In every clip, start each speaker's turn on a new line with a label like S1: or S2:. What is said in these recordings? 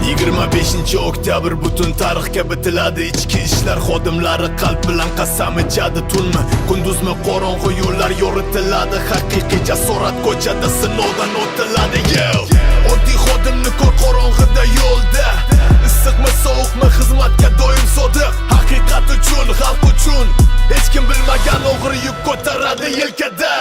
S1: 25-oktyabr butun tarixga bitiladi. Ichki ishlar xodimlari qalb bilan qasam ichadi. Tunmi, kunduzmi qorong'u yo'llar yoritiladi. Haqiqiy jasorat ko'chada sinovdan o'tiladi. Oddiy xodimni ko'r qorong'ida yo'lda, issiqmi sovuqmi xizmatga doim sodiq. Haqiqat uchun, xalq uchun hech kim bilmagan og'ir yuk ko'taradi yelkada.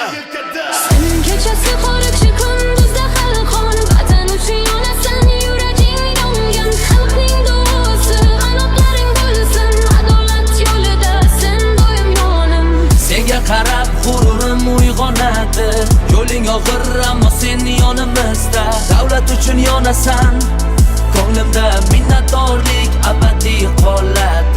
S2: Senin kechasi qorikshi kunduzda xalqon, vatan uchun yonasan, yuraging yongan. Xalqning duosi qanotlaring bo'lsin, adolat yo'lida sen doim yonim.
S3: Senga qarab g'ururim uyg'onadi. Yo'ling og'ir ammo sen yonimizda. Davlat uchun yonasan, ko'nglimda minnatdorlik abadiy qoladi.